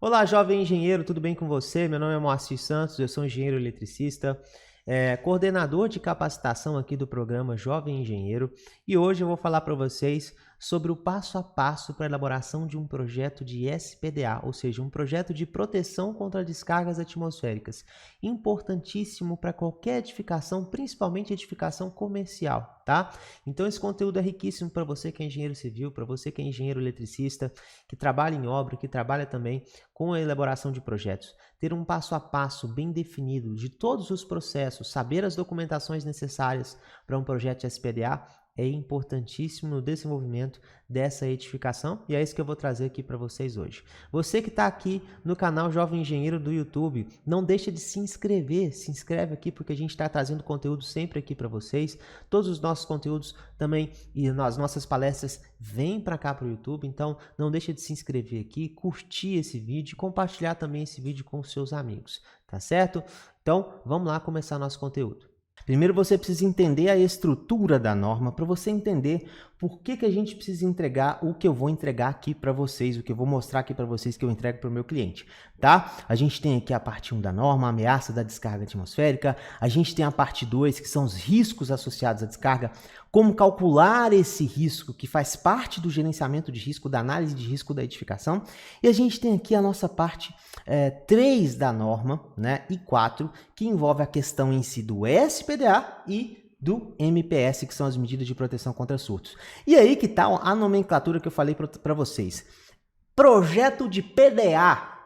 Olá, jovem engenheiro, tudo bem com você? Meu nome é Moacir Santos, eu sou engenheiro eletricista, coordenador de capacitação aqui do programa Jovem Engenheiro, e hoje eu vou falar para vocês sobre o passo a passo para a elaboração de um projeto de SPDA, ou seja, um projeto de proteção contra descargas atmosféricas, importantíssimo para qualquer edificação, principalmente edificação comercial, tá? Então esse conteúdo é riquíssimo para você que é engenheiro civil, para você que é engenheiro eletricista, que trabalha em obra, que trabalha também com a elaboração de projetos. Ter um passo a passo bem definido de todos os processos, saber as documentações necessárias para um projeto de SPDA é importantíssimo no desenvolvimento dessa edificação e é isso que eu vou trazer aqui para vocês hoje. Você que está aqui no canal Jovem Engenheiro do YouTube, não deixa de se inscrever, se inscreve aqui porque a gente está trazendo conteúdo sempre aqui para vocês. Todos os nossos conteúdos também e as nossas palestras vêm para cá para o YouTube, então não deixa de se inscrever aqui, curtir esse vídeo e compartilhar também esse vídeo com os seus amigos, tá certo? Então vamos lá começar nosso conteúdo. Primeiro você precisa entender a estrutura da norma para você entender por que a gente precisa entregar o que eu vou entregar aqui para vocês, o que eu vou mostrar aqui para vocês que eu entrego para o meu cliente, tá? A gente tem aqui a parte 1 da norma, a ameaça da descarga atmosférica, a gente tem a parte 2, que são os riscos associados à descarga, como calcular esse risco, que faz parte do gerenciamento de risco, da análise de risco da edificação, e a gente tem aqui a nossa parte 3 da norma, né, e 4, que envolve a questão em si do SPDA e do MPS, que são as medidas de proteção contra surtos. E aí que está a nomenclatura que eu falei para vocês. Projeto de PDA.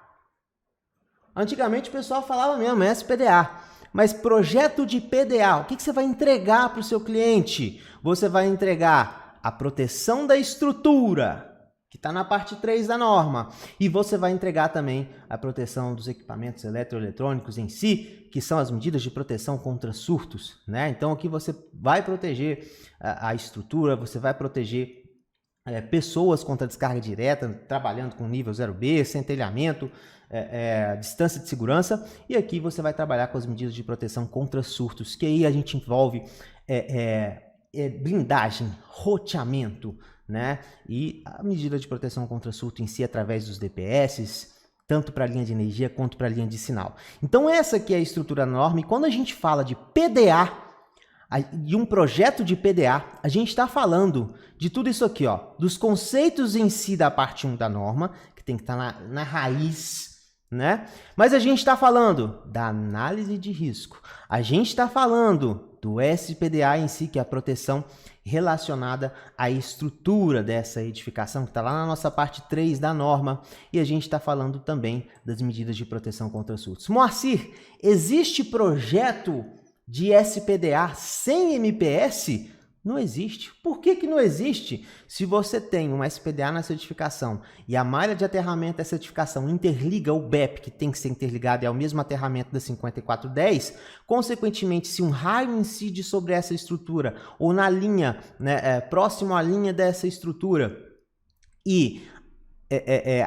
Antigamente o pessoal falava mesmo, SPDA. Mas projeto de PDA, o que você vai entregar para o seu cliente? Você vai entregar a proteção da estrutura, que está na parte 3 da norma. E você vai entregar também a proteção dos equipamentos eletroeletrônicos em si, que são as medidas de proteção contra surtos, né? Então aqui você vai proteger a estrutura, você vai proteger pessoas contra descarga direta, trabalhando com nível 0B, centelhamento, distância de segurança. E aqui você vai trabalhar com as medidas de proteção contra surtos, que aí a gente envolve blindagem, roteamento, né? E a medida de proteção contra surto em si através dos DPS, tanto para a linha de energia quanto para a linha de sinal. Então essa aqui é a estrutura da norma, e quando a gente fala de PDA, de um projeto de PDA, a gente está falando de tudo isso aqui, ó, dos conceitos em si da parte 1 da norma, que tem que estar na raiz, né? Mas a gente está falando da análise de risco, a gente está falando do SPDA em si, que é a proteção relacionada à estrutura dessa edificação, que está lá na nossa parte 3 da norma, e a gente está falando também das medidas de proteção contra surtos. Moacir, existe projeto de SPDA sem MPS? Não existe. Por que não existe? Se você tem um SPDA na certificação e a malha de aterramento dessa certificação interliga o BEP, que tem que ser interligado, é o mesmo aterramento da 5410, consequentemente, se um raio incide sobre essa estrutura ou na linha, né, próximo à linha dessa estrutura e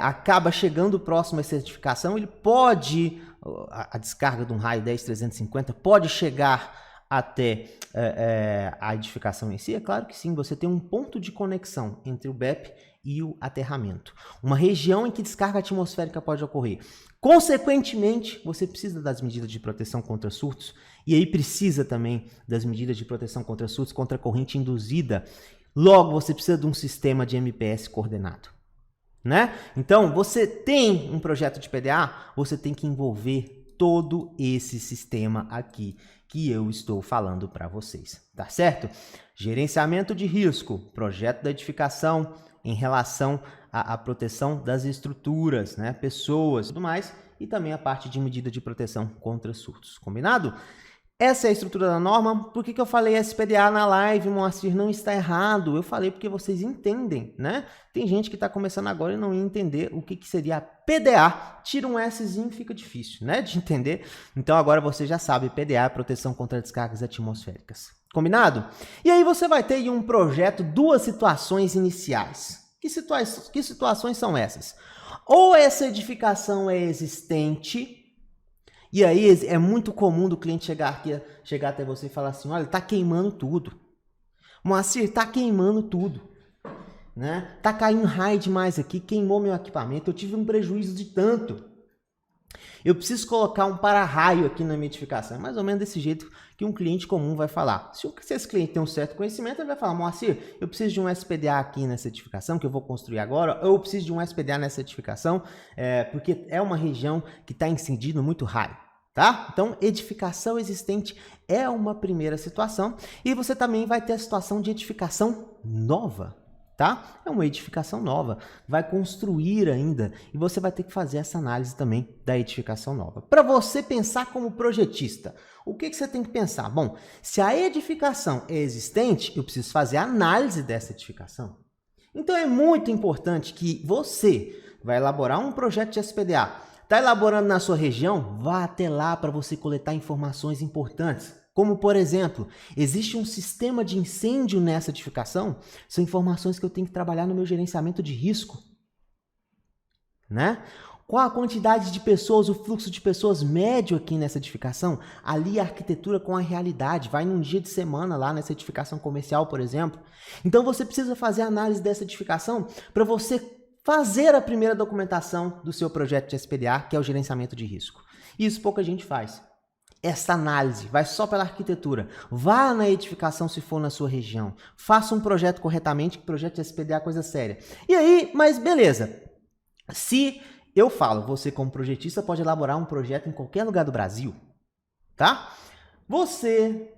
acaba chegando próximo à certificação, ele pode, a descarga de um raio 10-350 pode chegar até a edificação em si. É claro que sim, você tem um ponto de conexão entre o BEP e o aterramento. Uma região em que descarga atmosférica pode ocorrer. Consequentemente, você precisa das medidas de proteção contra surtos e aí precisa também das medidas de proteção contra surtos contra corrente induzida. Logo, você precisa de um sistema de MPS coordenado, né? Então, você tem um projeto de PDA, você tem que envolver todo esse sistema aqui que eu estou falando para vocês, tá certo? Gerenciamento de risco, projeto da edificação em relação à proteção das estruturas, né? Pessoas e tudo mais, e também a parte de medida de proteção contra surtos, combinado? Essa é a estrutura da norma. Por que eu falei SPDA na live, Moacir? Não está errado. Eu falei porque vocês entendem, né? Tem gente que está começando agora e não ia entender o que seria PDA. Tira um Szinho, fica difícil, né, de entender. Então agora você já sabe, PDA é proteção contra descargas atmosféricas. Combinado? E aí você vai ter em um projeto duas situações iniciais. Que situações são essas? Ou essa edificação é existente, e aí é muito comum do cliente chegar até você e falar assim, olha, tá queimando tudo. Moacir, tá queimando tudo. né? Tá caindo raio demais aqui, queimou meu equipamento, eu tive um prejuízo de tanto. Eu preciso colocar um para-raio aqui na minha edificação. É mais ou menos desse jeito que um cliente comum vai falar. Se esse cliente tem um certo conhecimento, ele vai falar, Moacir, eu preciso de um SPDA aqui nessa edificação, que eu vou construir agora, ou eu preciso de um SPDA nessa edificação, porque é uma região que está incidindo muito raio. Tá? Então, edificação existente é uma primeira situação. E você também vai ter a situação de edificação nova. Tá? É uma edificação nova, vai construir ainda e você vai ter que fazer essa análise também da edificação nova. Para você pensar como projetista, o que você tem que pensar? Bom, se a edificação é existente, eu preciso fazer a análise dessa edificação. Então é muito importante que você vai elaborar um projeto de SPDA, está elaborando na sua região, vá até lá para você coletar informações importantes. Como, por exemplo, existe um sistema de incêndio nessa edificação? São informações que eu tenho que trabalhar no meu gerenciamento de risco. Né? Qual a quantidade de pessoas, o fluxo de pessoas médio aqui nessa edificação? Ali a arquitetura com a realidade, vai num dia de semana lá nessa edificação comercial, por exemplo. Então você precisa fazer a análise dessa edificação para você fazer a primeira documentação do seu projeto de SPDA, que é o gerenciamento de risco. Isso pouca gente faz. Essa análise vai só pela arquitetura. Vá na edificação se for na sua região. Faça um projeto corretamente, que projeto de SPDA é coisa séria. E aí, mas beleza. Se eu falo, você como projetista pode elaborar um projeto em qualquer lugar do Brasil, tá? Você,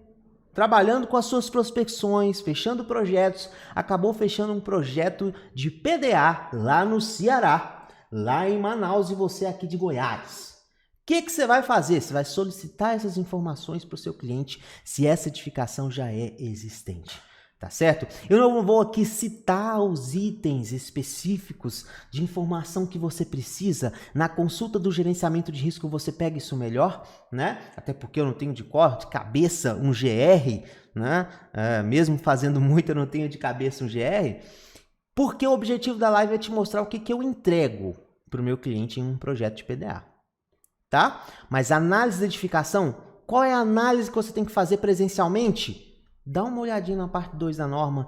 trabalhando com as suas prospecções, fechando projetos, acabou fechando um projeto de PDA lá no Ceará, lá em Manaus e você aqui de Goiás. O que você vai fazer? Você vai solicitar essas informações para o seu cliente se essa edificação já é existente, tá certo? Eu não vou aqui citar os itens específicos de informação que você precisa. Na consulta do gerenciamento de risco você pega isso melhor, né? Até porque eu não tenho de cor, de cabeça um GR, né? Mesmo fazendo muito eu não tenho de cabeça um GR, porque o objetivo da live é te mostrar o que eu entrego para o meu cliente em um projeto de PDA. Tá? Mas análise da edificação, qual é a análise que você tem que fazer presencialmente? Dá uma olhadinha na parte 2 da norma,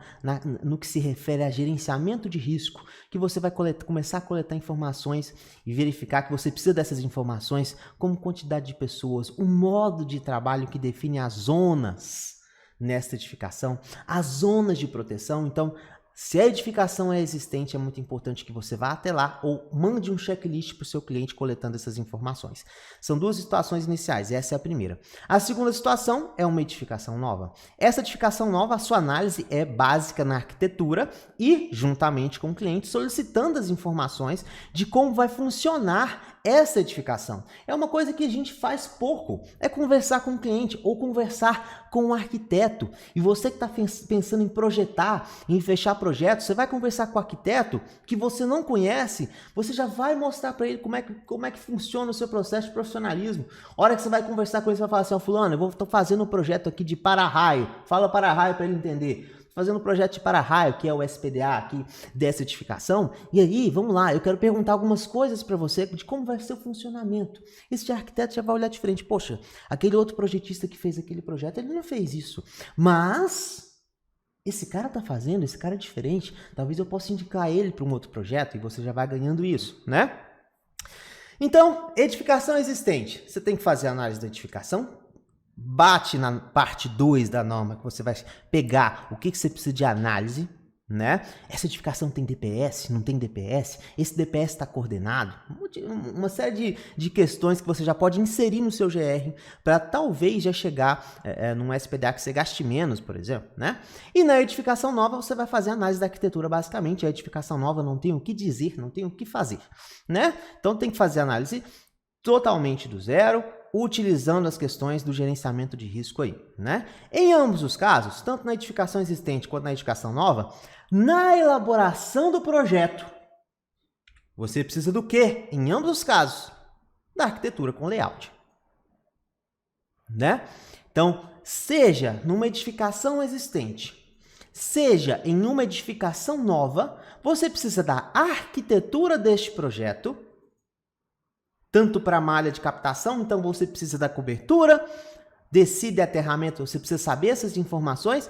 no que se refere a gerenciamento de risco, que você vai começar a coletar informações e verificar que você precisa dessas informações, como quantidade de pessoas, o modo de trabalho que define as zonas nesta edificação, as zonas de proteção. Então, se a edificação é existente, é muito importante que você vá até lá ou mande um checklist para o seu cliente coletando essas informações. São duas situações iniciais, essa é a primeira. A segunda situação é uma edificação nova. Essa edificação nova, a sua análise é básica na arquitetura e, juntamente com o cliente, solicitando as informações de como vai funcionar essa edificação. É uma coisa que a gente faz pouco, é conversar com o cliente ou conversar com o arquiteto. E você que está pensando em projetar, em fechar projetos, você vai conversar com o arquiteto que você não conhece, você já vai mostrar para ele como é que funciona o seu processo de profissionalismo. A hora que você vai conversar com ele, você vai falar assim, fulano, estou fazendo um projeto aqui de para-raio, fala para-raio para ele entender. Fazendo um projeto de para-raio, que é o SPDA aqui dessa edificação. E aí, vamos lá, eu quero perguntar algumas coisas para você de como vai ser o funcionamento. Esse arquiteto já vai olhar de frente. Poxa, aquele outro projetista que fez aquele projeto, ele não fez isso. Mas esse cara está fazendo, esse cara é diferente. Talvez eu possa indicar ele para um outro projeto e você já vai ganhando isso, né? Então, edificação existente. Você tem que fazer a análise da edificação. Bate na parte 2 da norma, que você vai pegar o que você precisa de análise, né? Essa edificação tem DPS, não tem DPS? Esse DPS está coordenado? Uma série de questões que você já pode inserir no seu GR para talvez já chegar num SPDA que você gaste menos, por exemplo, né? E na edificação nova você vai fazer a análise da arquitetura, basicamente. A edificação nova não tem o que dizer, não tem o que fazer, né? Então tem que fazer a análise totalmente do zero, utilizando as questões do gerenciamento de risco aí, né? Em ambos os casos, tanto na edificação existente quanto na edificação nova, na elaboração do projeto, você precisa do quê? Em ambos os casos, da arquitetura com layout, né? Então, seja numa edificação existente, seja em uma edificação nova, você precisa da arquitetura deste projeto, tanto para a malha de captação, então você precisa da cobertura, descida e aterramento, você precisa saber essas informações.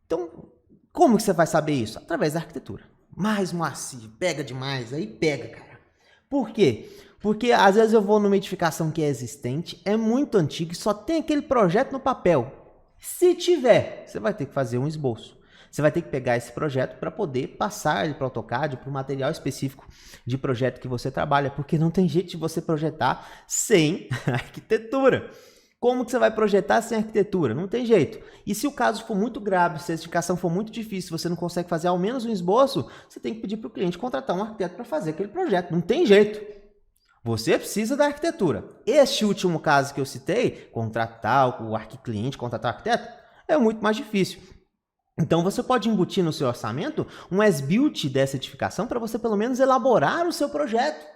Então, como que você vai saber isso? Através da arquitetura. Mas, Moacir, pega demais. Aí pega, cara. Por quê? Porque às vezes eu vou numa edificação que é existente, é muito antiga e só tem aquele projeto no papel. Se tiver, você vai ter que fazer um esboço. Você vai ter que pegar esse projeto para poder passar ele para o AutoCAD, para o material específico de projeto que você trabalha, porque não tem jeito de você projetar sem arquitetura. Como que você vai projetar sem arquitetura? Não tem jeito. E se o caso for muito grave, se a edificação for muito difícil, você não consegue fazer ao menos um esboço, você tem que pedir para o cliente contratar um arquiteto para fazer aquele projeto. Não tem jeito. Você precisa da arquitetura. Este último caso que eu citei, contratar o cliente, contratar o arquiteto, é muito mais difícil. Então você pode embutir no seu orçamento um as-built dessa edificação para você pelo menos elaborar o seu projeto.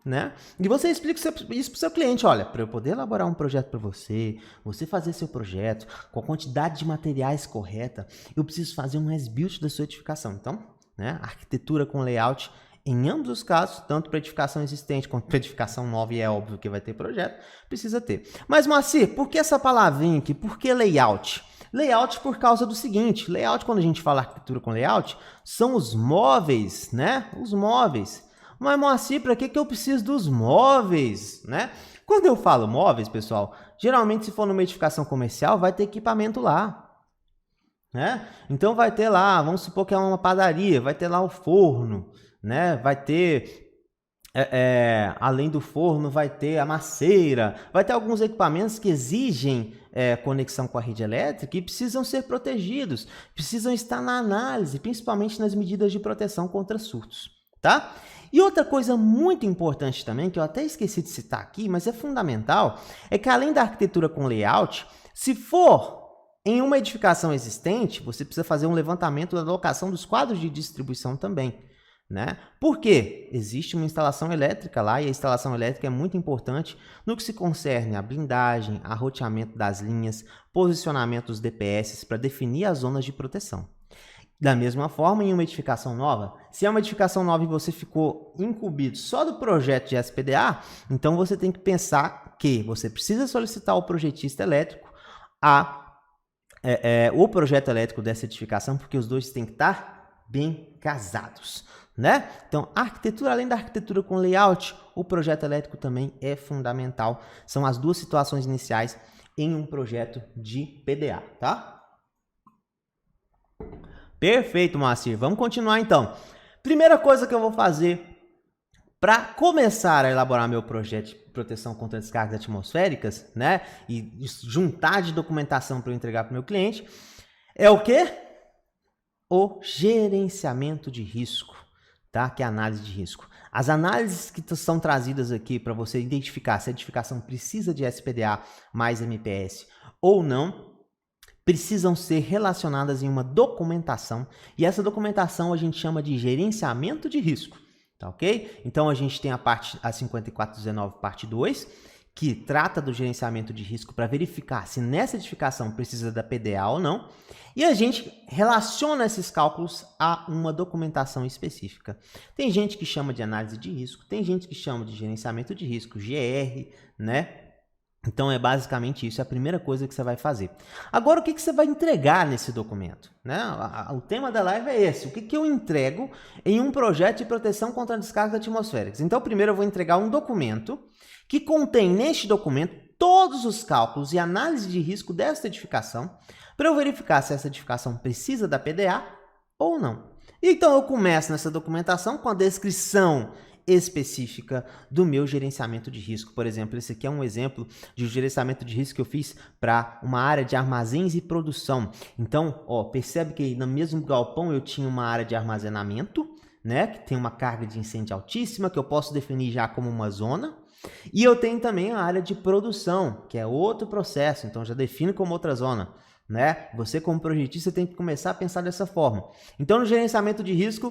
Né? E você explica isso para o seu cliente, olha, para eu poder elaborar um projeto para você fazer seu projeto com a quantidade de materiais correta, eu preciso fazer um as-built da sua edificação. Então, né, arquitetura com layout, em ambos os casos, tanto para edificação existente quanto para edificação nova, e é óbvio que vai ter projeto, precisa ter. Mas, Moacir, por que essa palavrinha aqui? Por que layout? Layout por causa do seguinte, layout, quando a gente fala arquitetura com layout, são os móveis, né? Os móveis. Mas, Moacir, para que eu preciso dos móveis, né? Quando eu falo móveis, pessoal, geralmente se for numa edificação comercial, vai ter equipamento lá, né? Então vai ter lá, vamos supor que é uma padaria, vai ter lá o forno, né? Vai ter, além do forno, vai ter a maceira, vai ter alguns equipamentos que exigem conexão com a rede elétrica e precisam ser protegidos, precisam estar na análise, principalmente nas medidas de proteção contra surtos, tá? E outra coisa muito importante também, que eu até esqueci de citar aqui, mas é fundamental, é que além da arquitetura com layout, se for em uma edificação existente, você precisa fazer um levantamento da locação dos quadros de distribuição também, né? Por quê? Existe uma instalação elétrica lá e a instalação elétrica é muito importante no que se concerne a blindagem, a roteamento das linhas, posicionamento dos DPS para definir as zonas de proteção. Da mesma forma, em uma edificação nova, se é uma edificação nova e você ficou incumbido só do projeto de SPDA, então você tem que pensar que você precisa solicitar ao projetista elétrico o projeto elétrico dessa edificação, porque os dois têm que estar bem casados, né? Então, a arquitetura, além da arquitetura com layout, o projeto elétrico também é fundamental. São as duas situações iniciais em um projeto de PDA, tá? Perfeito, Moacir. Vamos continuar então. Primeira coisa que eu vou fazer para começar a elaborar meu projeto de proteção contra descargas atmosféricas, né, e juntar de documentação para eu entregar para o meu cliente, é o quê? O gerenciamento de risco, tá? Que é a análise de risco. As análises que são trazidas aqui para você identificar se a edificação precisa de SPDA mais MPS ou não, precisam ser relacionadas em uma documentação, e essa documentação a gente chama de gerenciamento de risco, tá ok? Então a gente tem a 5419 parte 2, que trata do gerenciamento de risco para verificar se nessa edificação precisa da PDA ou não, e a gente relaciona esses cálculos a uma documentação específica. Tem gente que chama de análise de risco, tem gente que chama de gerenciamento de risco, GR, né? Então é basicamente isso, é a primeira coisa que você vai fazer. Agora, o que você vai entregar nesse documento, né? O tema da live é esse, o que eu entrego em um projeto de proteção contra descargas atmosféricas. Então, primeiro eu vou entregar um documento que contém neste documento todos os cálculos e análise de risco desta edificação, para eu verificar se essa edificação precisa da PDA ou não. Então eu começo nessa documentação com a descrição específica do meu gerenciamento de risco. Por exemplo, esse aqui é um exemplo de gerenciamento de risco que eu fiz para uma área de armazéns e produção. Então, percebe que no mesmo galpão eu tinha uma área de armazenamento, né, que tem uma carga de incêndio altíssima, que eu posso definir já como uma zona. E eu tenho também a área de produção, que é outro processo, então já defino como outra zona, né? Você como projetista tem que começar a pensar dessa forma. Então, no gerenciamento de risco,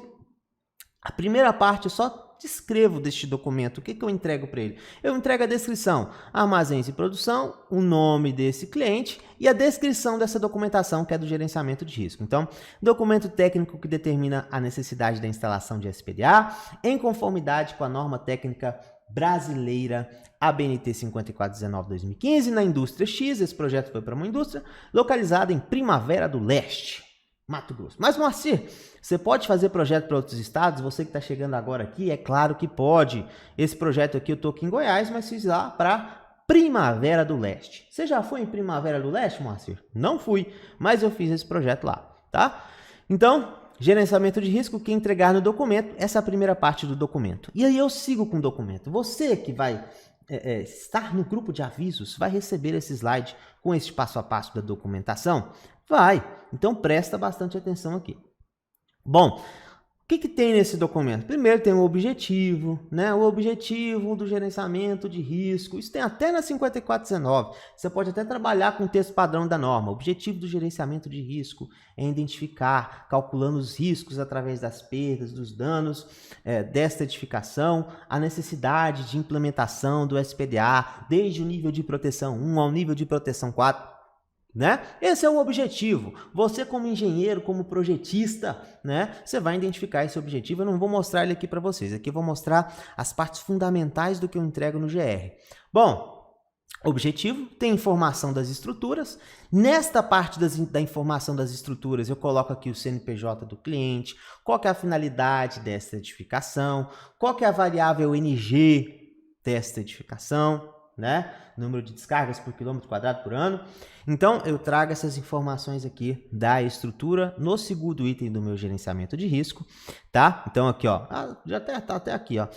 a primeira parte eu só descrevo deste documento. O que eu entrego para ele? Eu entrego a descrição, armazéns e produção, o nome desse cliente e a descrição dessa documentação que é do gerenciamento de risco. Então, documento técnico que determina a necessidade da instalação de SPDA em conformidade com a norma técnica brasileira ABNT 5419/2015 na indústria X. Esse projeto foi para uma indústria localizada em Primavera do Leste. Mato Grosso. Mas, Moacir, você pode fazer projeto para outros estados? Você que está chegando agora aqui, é claro que pode. Esse projeto aqui eu estou aqui em Goiás, mas fiz lá para Primavera do Leste. Você já foi em Primavera do Leste, Moacir? Não fui, mas eu fiz esse projeto lá, tá? Então, gerenciamento de risco, que entregar no documento, essa é a primeira parte do documento. E aí eu sigo com o documento. Você que vai estar no grupo de avisos, vai receber esse slide com esse passo a passo da documentação? Vai. Então presta bastante atenção aqui. Bom, o que tem nesse documento? Primeiro tem o objetivo, né? O objetivo do gerenciamento de risco. Isso tem até na 5419. Você pode até trabalhar com o texto padrão da norma. O objetivo do gerenciamento de risco é identificar, calculando os riscos através das perdas, dos danos desta edificação, a necessidade de implementação do SPDA, desde o nível de proteção 1 ao nível de proteção 4. Né? Esse é o objetivo. Você como engenheiro, como projetista, né? Você vai identificar esse objetivo. Eu não vou mostrar ele aqui para vocês. Aqui eu vou mostrar as partes fundamentais do que eu entrego no GR. Bom, objetivo tem informação das estruturas. Nesta parte da informação das estruturas, eu coloco aqui o CNPJ do cliente, qual que é a finalidade desta edificação, qual que é a variável NG desta edificação, né? Número de descargas por quilômetro quadrado por ano. Então, eu trago essas informações aqui da estrutura no segundo item do meu gerenciamento de risco, tá? Então, aqui, ó, já tá até aqui, ó.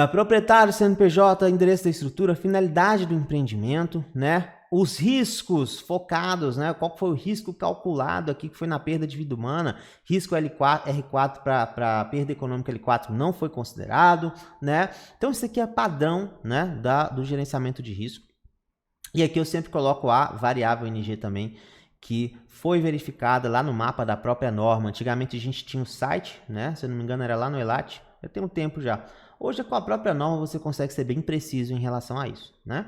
Proprietário, CNPJ, endereço da estrutura, finalidade do empreendimento, né? Os riscos focados, né? Qual foi o risco calculado aqui que foi na perda de vida humana? Risco R4 para perda econômica L4 não foi considerado, né? Então isso aqui é padrão, né, do gerenciamento de risco. E aqui eu sempre coloco a variável NG também, que foi verificada lá no mapa da própria norma. Antigamente a gente tinha um site, né? Se eu não me engano era lá no ELAT, já tem um tempo já. Hoje com a própria norma você consegue ser bem preciso em relação a isso, né?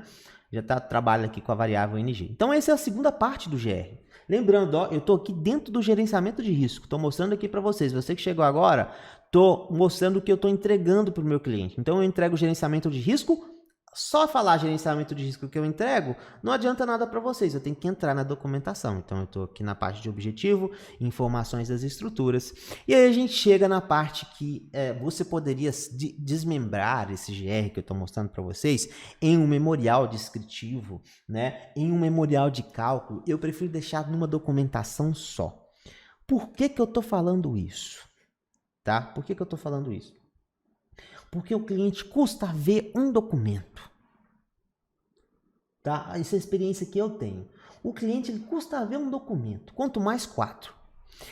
Já trabalha aqui com a variável NG. Então essa é a segunda parte do GR. Lembrando, ó, eu estou aqui dentro do gerenciamento de risco. Estou mostrando aqui para vocês. Você que chegou agora, estou mostrando o que eu estou entregando para o meu cliente. Então eu entrego o gerenciamento de risco. Só falar gerenciamento de risco que eu entrego não adianta nada para vocês, eu tenho que entrar na documentação. Então eu estou aqui na parte de objetivo, informações das estruturas, e aí a gente chega na parte que você poderia desmembrar esse GR que eu estou mostrando para vocês em um memorial descritivo, né? Em um memorial de cálculo. Eu prefiro deixar numa documentação só. Por que eu estou falando isso? Tá? Por que eu estou falando isso? Porque o cliente custa ver um documento. Tá? Essa é a experiência que eu tenho. O cliente ele custa ver um documento, quanto mais 4.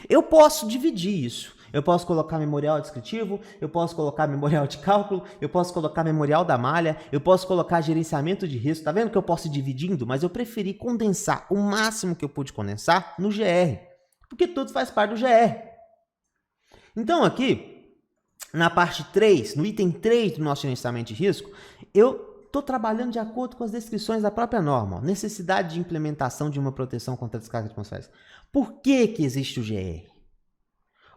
Eu posso dividir isso. Eu posso colocar memorial descritivo, eu posso colocar memorial de cálculo, eu posso colocar memorial da malha, eu posso colocar gerenciamento de risco. Tá vendo que eu posso ir dividindo? Mas eu preferi condensar o máximo que eu pude condensar no GR. Porque tudo faz parte do GR. Então aqui, na parte 3, no item 3 do nosso gerenciamento de risco, eu estou trabalhando de acordo com as descrições da própria norma. Ó, necessidade de implementação de uma proteção contra descargas atmosféricas. Por que existe o GR?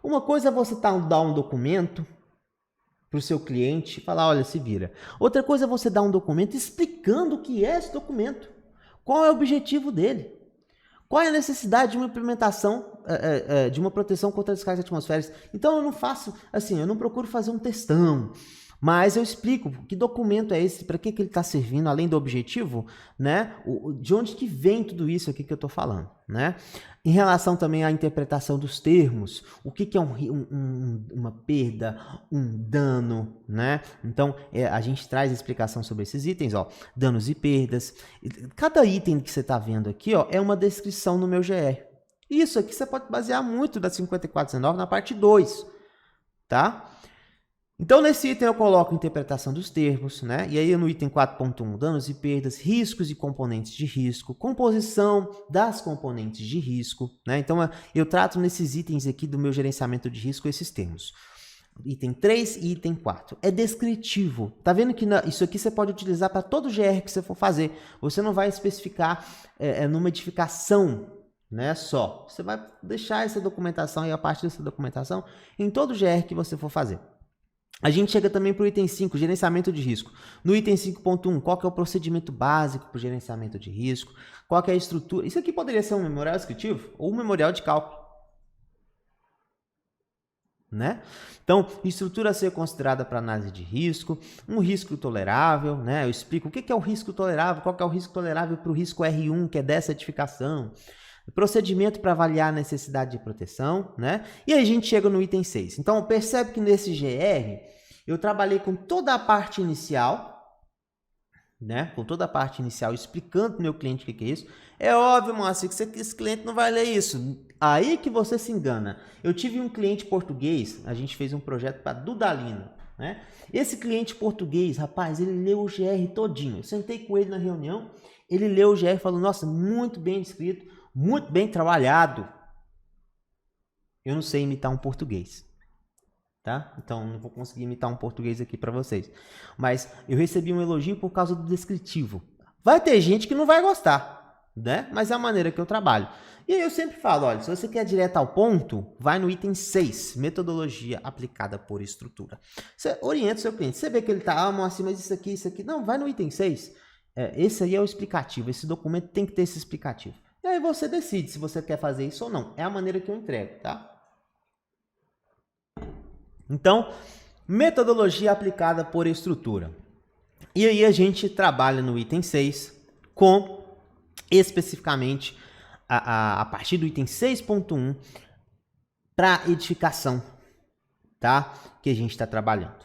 Uma coisa é você dar um documento para o seu cliente e falar, olha, se vira. Outra coisa é você dar um documento explicando o que é esse documento. Qual é o objetivo dele? Qual é a necessidade de uma implementação de uma proteção contra descargas atmosféricas? Então eu não faço assim, eu não procuro fazer um textão, mas eu explico que documento é esse, para que ele está servindo, além do objetivo, né? De onde que vem tudo isso aqui que eu estou falando, né? Em relação também à interpretação dos termos, o que é uma perda, um dano, né? Então a gente traz a explicação sobre esses itens, ó, danos e perdas. Cada item que você está vendo aqui, ó, é uma descrição no meu GR. Isso aqui você pode basear muito da 5419 na parte 2, tá? Então, nesse item eu coloco interpretação dos termos, né? E aí no item 4.1, danos e perdas, riscos e componentes de risco, composição das componentes de risco, né? Então, eu trato nesses itens aqui do meu gerenciamento de risco esses termos. Item 3 e item 4. É descritivo. Tá vendo que isso aqui você pode utilizar para todo GR que você for fazer. Você não vai especificar numa edificação, né, só. Você vai deixar essa documentação e a parte dessa documentação em todo GR que você for fazer. A gente chega também para o item 5, gerenciamento de risco. No item 5.1, qual que é o procedimento básico para o gerenciamento de risco? Qual que é a estrutura? Isso aqui poderia ser um memorial descritivo ou um memorial de cálculo. né? Então, estrutura a ser considerada para análise de risco, um risco tolerável, né? Eu explico o que é o risco tolerável, qual que é o risco tolerável para o risco R1, que é dessa edificação, procedimento para avaliar a necessidade de proteção, né? E aí a gente chega no item 6. Então, percebe que nesse GR, eu trabalhei com toda a parte inicial, né? Com toda a parte inicial, explicando para o meu cliente o que é isso. É óbvio, Moacir, que esse cliente não vai ler isso. Aí que você se engana. Eu tive um cliente português, a gente fez um projeto para Dudalina, né? Esse cliente português, rapaz, ele leu o GR todinho. Eu sentei com ele na reunião, ele leu o GR e falou, nossa, muito bem escrito, muito bem trabalhado. Eu não sei imitar um português, tá? Então, não vou conseguir imitar um português aqui para vocês. Mas eu recebi um elogio por causa do descritivo. Vai ter gente que não vai gostar, né? Mas é a maneira que eu trabalho. E aí eu sempre falo, olha, se você quer direto ao ponto, vai no item 6, metodologia aplicada por estrutura. Você orienta o seu cliente. Você vê que ele está, Moacir, mas isso aqui. Não, vai no item 6. Esse aí é o explicativo. Esse documento tem que ter esse explicativo. E aí você decide se você quer fazer isso ou não. É a maneira que eu entrego, tá? Então, metodologia aplicada por estrutura. E aí a gente trabalha no item 6 com, especificamente, a partir do item 6.1, para edificação, tá? Que a gente está trabalhando.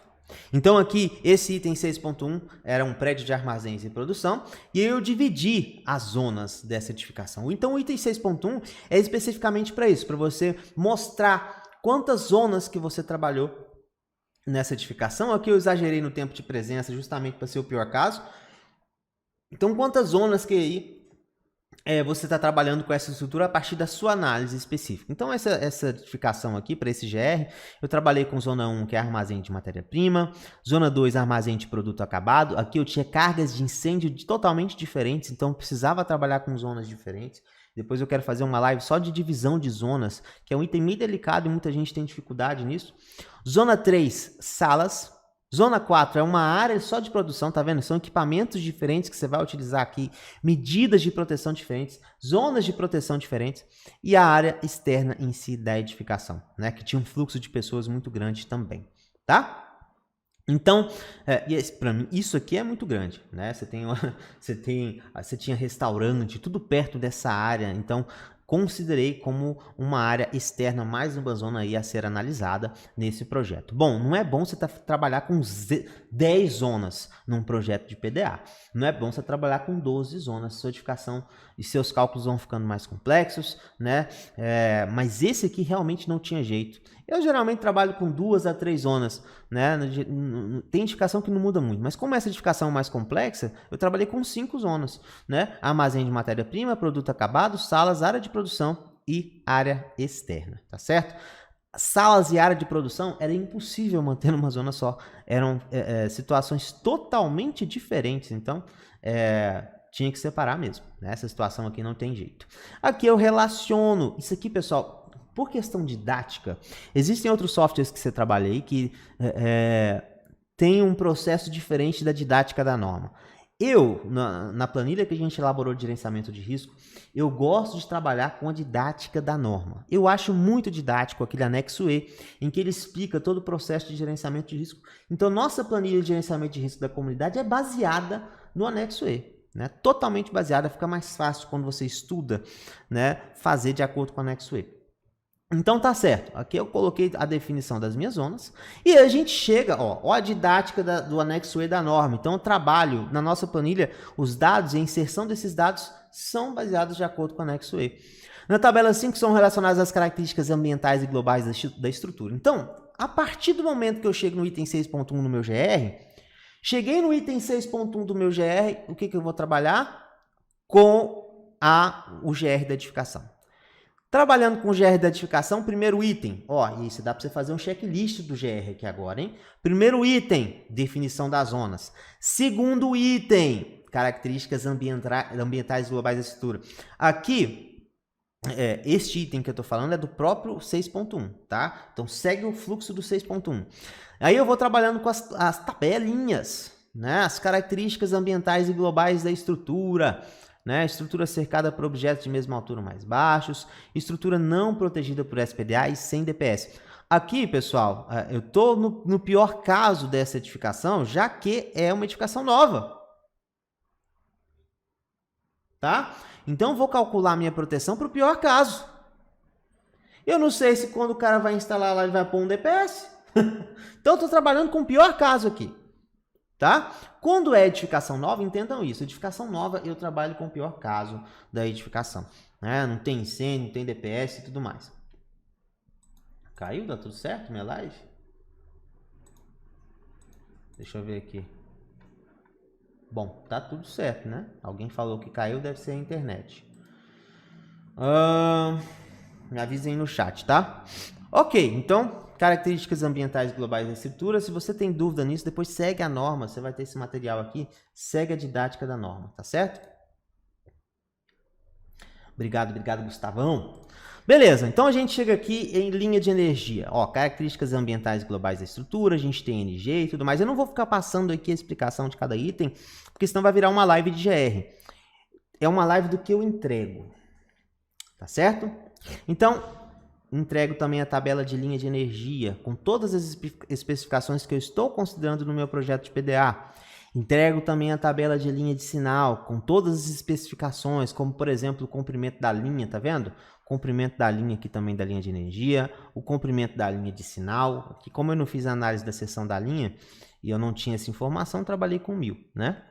Então aqui, esse item 6.1 era um prédio de armazéns e produção, e eu dividi as zonas dessa edificação. Então o item 6.1 é especificamente para isso, para você mostrar quantas zonas que você trabalhou nessa edificação. Aqui eu exagerei no tempo de presença justamente para ser o pior caso. Então quantas zonas que aí você está trabalhando com essa estrutura a partir da sua análise específica. Então, essa edificação aqui, para esse GR, eu trabalhei com zona 1, que é armazém de matéria-prima, zona 2, armazém de produto acabado. Aqui eu tinha cargas de incêndio totalmente diferentes, então eu precisava trabalhar com zonas diferentes. Depois eu quero fazer uma live só de divisão de zonas, que é um item meio delicado e muita gente tem dificuldade nisso. Zona 3, salas. Zona 4 é uma área só de produção, tá vendo? São equipamentos diferentes que você vai utilizar aqui, medidas de proteção diferentes, zonas de proteção diferentes e a área externa em si da edificação, né? Que tinha um fluxo de pessoas muito grande também, tá? Então, para mim, isso aqui é muito grande, né? Você tinha restaurante, tudo perto dessa área, então considerei como uma área externa, mais uma zona aí a ser analisada nesse projeto. Bom, não é bom você trabalhar com 10 zonas num projeto de PDA. Não é bom você trabalhar com 12 zonas. Sua edificação e seus cálculos vão ficando mais complexos, né? Mas esse aqui realmente não tinha jeito. Eu geralmente trabalho com 2 a 3 zonas, né? Tem edificação que não muda muito, mas como essa edificação é mais complexa, eu trabalhei com 5 zonas, né? Armazém de matéria-prima, produto acabado, salas, área de produção e área externa, tá certo? Salas e área de produção era impossível manter numa zona só, eram situações totalmente diferentes, então tinha que separar mesmo, né? Essa situação aqui não tem jeito. Aqui eu relaciono, isso aqui, pessoal, por questão didática, existem outros softwares que você trabalha aí que tem um processo diferente da didática da norma. Eu, na planilha que a gente elaborou de gerenciamento de risco, eu gosto de trabalhar com a didática da norma. Eu acho muito didático aquele anexo E, em que ele explica todo o processo de gerenciamento de risco. Então, nossa planilha de gerenciamento de risco da comunidade é baseada no anexo E. Né? Totalmente baseada, fica mais fácil quando você estuda, né, fazer de acordo com o anexo E. Então tá certo, aqui eu coloquei a definição das minhas zonas e a gente chega, ó a didática do anexo E da norma. Então eu trabalho na nossa planilha, os dados e a inserção desses dados são baseados de acordo com o anexo E. Na tabela 5 são relacionadas às características ambientais e globais da estrutura. Então, a partir do momento que eu chego no item 6.1 no meu GR, cheguei no item 6.1 do meu GR, o que eu vou trabalhar? Com o GR da edificação. Trabalhando com o GR da edificação, primeiro item, isso dá para você fazer um checklist do GR aqui agora, hein? Primeiro item, definição das zonas. Segundo item, características ambientais globais da estrutura. Aqui, este item que eu estou falando é do próprio 6.1, tá? Então segue o fluxo do 6.1. Aí eu vou trabalhando com as tabelinhas, né? As características ambientais e globais da estrutura. Né? Estrutura cercada por objetos de mesma altura ou mais baixos, estrutura não protegida por SPDA e sem DPS. Aqui, pessoal, eu estou no pior caso dessa edificação, já que é uma edificação nova. Tá? Então, vou calcular minha proteção para o pior caso. Eu não sei se quando o cara vai instalar lá, ele vai pôr um DPS. Então, eu estou trabalhando com o pior caso aqui. Tá? Quando é edificação nova, entendam isso. Edificação nova, eu trabalho com o pior caso da edificação. Né? Não tem incêndio, não tem DPS e tudo mais. Caiu? Dá tudo certo minha live? Deixa eu ver aqui. Bom, tá tudo certo, né? Alguém falou que caiu, deve ser a internet. Me avisem no chat, tá? Ok, então, características ambientais globais da estrutura. Se você tem dúvida nisso, depois segue a norma. Você vai ter esse material aqui. Segue a didática da norma, tá certo? Obrigado, Gustavão. Beleza, então a gente chega aqui em linha de energia. Ó, características ambientais globais da estrutura, a gente tem NG e tudo mais. Eu não vou ficar passando aqui a explicação de cada item, porque senão vai virar uma live de GR. É uma live do que eu entrego, tá certo? Então, entrego também a tabela de linha de energia, com todas as especificações que eu estou considerando no meu projeto de PDA. Entrego também a tabela de linha de sinal, com todas as especificações, como, por exemplo, o comprimento da linha, tá vendo? Comprimento da linha aqui também da linha de energia, o comprimento da linha de sinal. Aqui, como eu não fiz a análise da seção da linha e eu não tinha essa informação, trabalhei com 1000, né?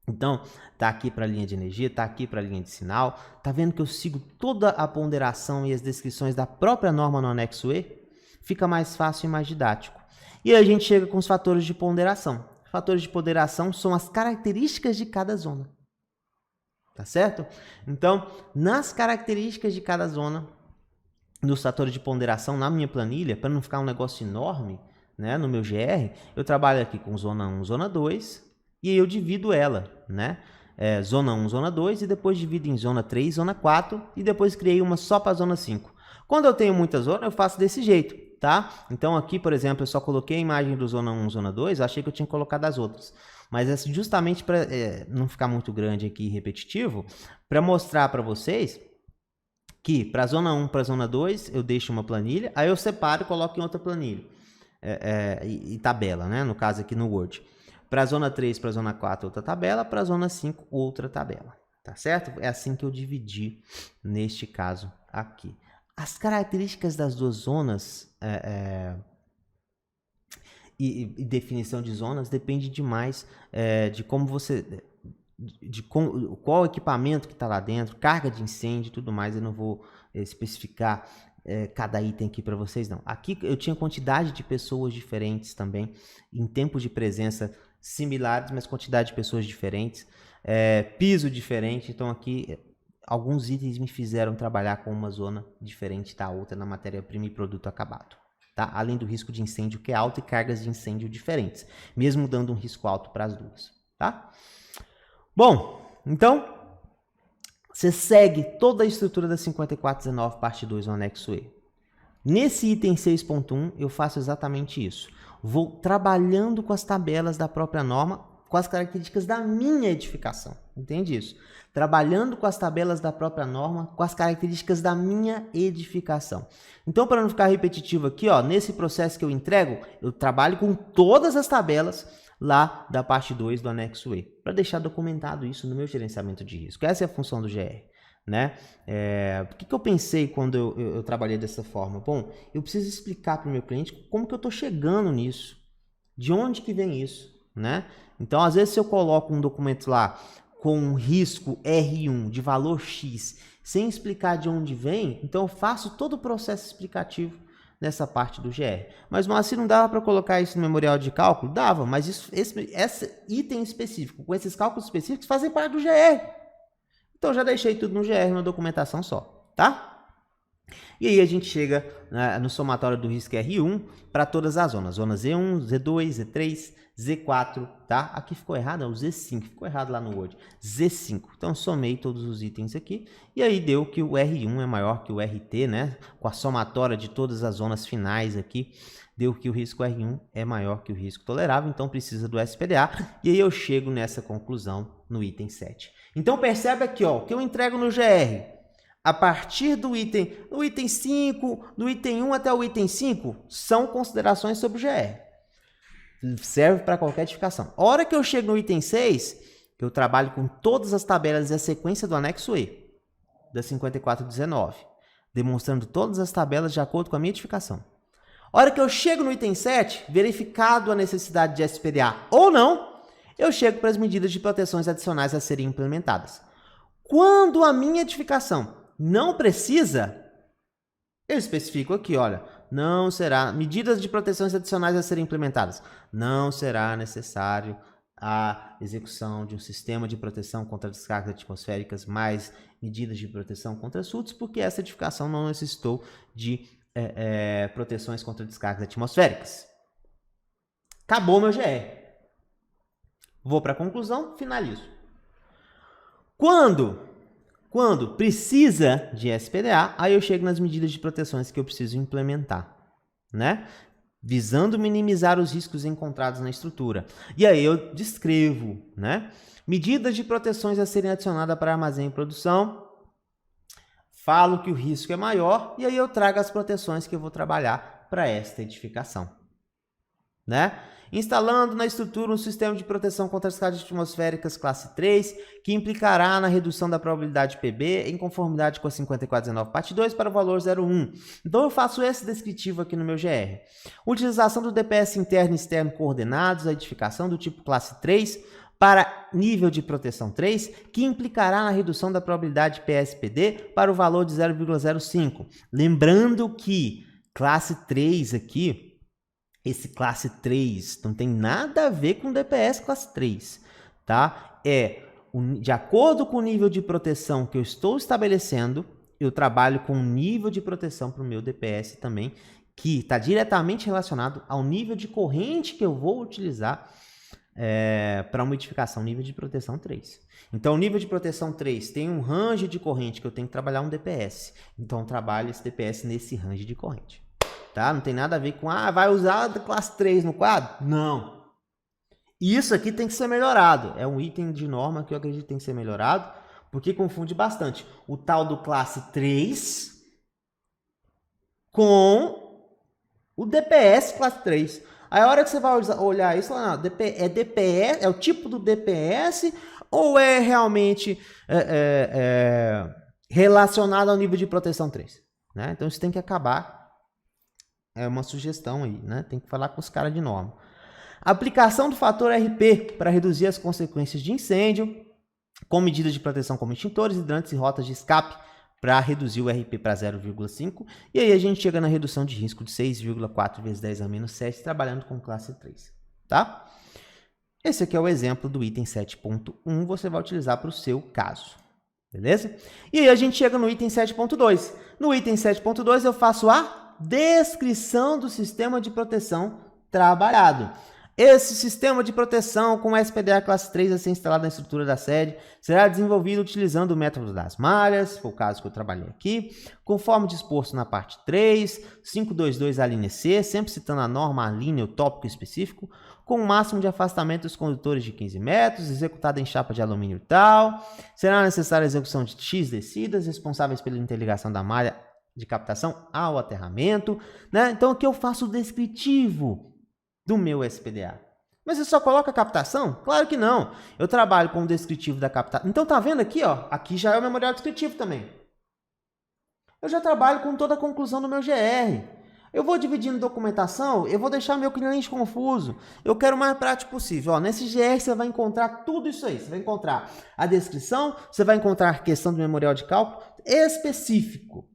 Então, tá aqui para a linha de energia, tá aqui para a linha de sinal. Tá vendo que eu sigo toda a ponderação e as descrições da própria norma no anexo E? Fica mais fácil e mais didático. E aí a gente chega com os fatores de ponderação. Fatores de ponderação são as características de cada zona. Tá certo? Então, nas características de cada zona, nos fatores de ponderação na minha planilha, para não ficar um negócio enorme, né, no meu GR, eu trabalho aqui com zona 1, zona 2, e aí eu divido ela, né? Zona 1, zona 2, e depois divido em zona 3, zona 4, e depois criei uma só para zona 5. Quando eu tenho muita zona, eu faço desse jeito, tá? Então aqui, por exemplo, eu só coloquei a imagem do zona 1, zona 2, eu achei que eu tinha colocado as outras. Mas é justamente para não ficar muito grande aqui e repetitivo, para mostrar para vocês que para zona 1, para zona 2, eu deixo uma planilha, aí eu separo e coloco em outra planilha. E tabela, né? No caso aqui no Word. Para zona 3, para zona 4, outra tabela, para zona 5, outra tabela. Tá certo? É assim que eu dividi neste caso aqui. As características das duas zonas e definição de zonas depende demais de como você... qual equipamento que está lá dentro, carga de incêndio e tudo mais. Eu não vou especificar cada item aqui para vocês, não. Aqui eu tinha quantidade de pessoas diferentes também, em tempos de presença similares, mas quantidade de pessoas diferentes, piso diferente. Então aqui alguns itens me fizeram trabalhar com uma zona diferente da outra na matéria-prima e produto acabado. Tá? Além do risco de incêndio que é alto e cargas de incêndio diferentes, mesmo dando um risco alto para as duas. Tá? Bom, então você segue toda a estrutura da 5419, parte 2, no anexo E. Nesse item 6.1, eu faço exatamente isso. Vou trabalhando com as tabelas da própria norma, com as características da minha edificação. Entende isso? Trabalhando com as tabelas da própria norma, com as características da minha edificação. Então, para não ficar repetitivo aqui, ó, nesse processo que eu entrego, eu trabalho com todas as tabelas lá da parte 2 do anexo E, para deixar documentado isso no meu gerenciamento de risco. Essa é a função do GR. Né? Por que eu pensei quando eu trabalhei dessa forma? Bom, eu preciso explicar para o meu cliente como que eu estou chegando nisso, de onde que vem isso, né? Então, às vezes, se eu coloco um documento lá com um risco R1 de valor X, sem explicar de onde vem, então eu faço todo o processo explicativo nessa parte do GR. Mas se não dava para colocar isso no memorial de cálculo? Dava, mas esse item específico, com esses cálculos específicos, fazem parte do GR. Então, já deixei tudo no GR, na documentação só, tá? E aí a gente chega no somatório do risco R1 para todas as zonas. Zona Z1, Z2, Z3, Z4, tá? Aqui ficou errado, o Z5, ficou errado lá no Word. Z5. Então, somei todos os itens aqui e aí deu que o R1 é maior que o RT, né? Com a somatória de todas as zonas finais aqui, deu que o risco R1 é maior que o risco tolerável, então precisa do SPDA. E aí eu chego nessa conclusão no item 7. Então percebe aqui, ó, que eu entrego no GR a partir do item 5, do item 1 até o item 5, são considerações sobre o GR. Serve para qualquer edificação. A hora que eu chego no item 6, eu trabalho com todas as tabelas e a sequência do anexo E, da 5419, demonstrando todas as tabelas de acordo com a minha edificação. A hora que eu chego no item 7, verificado a necessidade de SPDA ou não, eu chego para as medidas de proteções adicionais a serem implementadas. Quando a minha edificação não precisa, eu especifico aqui, olha, não será, medidas de proteções adicionais a serem implementadas. Não será necessário a execução de um sistema de proteção contra descargas atmosféricas mais medidas de proteção contra surtos, porque essa edificação não necessitou de proteções contra descargas atmosféricas. Acabou meu GR. Vou para a conclusão, finalizo. Quando precisa de SPDA, aí eu chego nas medidas de proteções que eu preciso implementar, né? Visando minimizar os riscos encontrados na estrutura. E aí eu descrevo, né? Medidas de proteções a serem adicionadas para armazém e produção. Falo que o risco é maior e aí eu trago as proteções que eu vou trabalhar para esta edificação, né? Instalando na estrutura um sistema de proteção contra as descargas atmosféricas classe 3, que implicará na redução da probabilidade PB em conformidade com a 5419 parte 2 para o valor 0,1. Então eu faço esse descritivo aqui no meu GR. Utilização do DPS interno e externo coordenados, a edificação do tipo classe 3 para nível de proteção 3, que implicará na redução da probabilidade PSPD para o valor de 0,05. Lembrando que classe 3 aqui, esse classe 3 não tem nada a ver com DPS classe 3, tá? De acordo com o nível de proteção que eu estou estabelecendo, eu trabalho com um nível de proteção para o meu DPS também, que está diretamente relacionado ao nível de corrente que eu vou utilizar para uma edificação nível de proteção 3. Então, o nível de proteção 3 tem um range de corrente que eu tenho que trabalhar um DPS. Então, eu trabalho esse DPS nesse range de corrente. Tá? Não tem nada a ver com, vai usar a classe 3 no quadro? Não. Isso aqui tem que ser melhorado. É um item de norma que eu acredito que tem que ser melhorado, porque confunde bastante o tal do classe 3 com o DPS classe 3. Aí a hora que você vai olhar isso, lá, é DPS, é o tipo do DPS ou é realmente relacionado ao nível de proteção 3? Né? Então isso tem que acabar. É uma sugestão aí, né? Tem que falar com os caras de norma. Aplicação do fator RP para reduzir as consequências de incêndio, com medidas de proteção como extintores, hidrantes e rotas de escape para reduzir o RP para 0,5. E aí a gente chega na redução de risco de 6,4 vezes 10 a menos 7, trabalhando com classe 3, tá? Esse aqui é o exemplo do item 7.1, você vai utilizar para o seu caso, beleza? E aí a gente chega no item 7.2. No item 7.2 eu faço a descrição do sistema de proteção trabalhado. Esse sistema de proteção com SPDA classe 3 a ser instalado na estrutura da sede será desenvolvido utilizando o método das malhas, foi o caso que eu trabalhei aqui, conforme disposto na parte 3, 522 a linha C, sempre citando a norma, a linha, o tópico específico, com o máximo de afastamento dos condutores de 15 metros, executado em chapa de alumínio tal. Será necessária a execução de X descidas responsáveis pela interligação da malha de captação ao aterramento, né? Então aqui eu faço o descritivo do meu SPDA. Mas você só coloca a captação? Claro que não. Eu trabalho com o descritivo da captação. Então tá vendo aqui, ó? Aqui já é o memorial descritivo também. Eu já trabalho com toda a conclusão do meu GR. Eu vou dividindo documentação, eu vou deixar meu cliente confuso. Eu quero o mais prático possível. Ó, nesse GR você vai encontrar tudo isso aí. Você vai encontrar a descrição, você vai encontrar a questão do memorial de cálculo específico.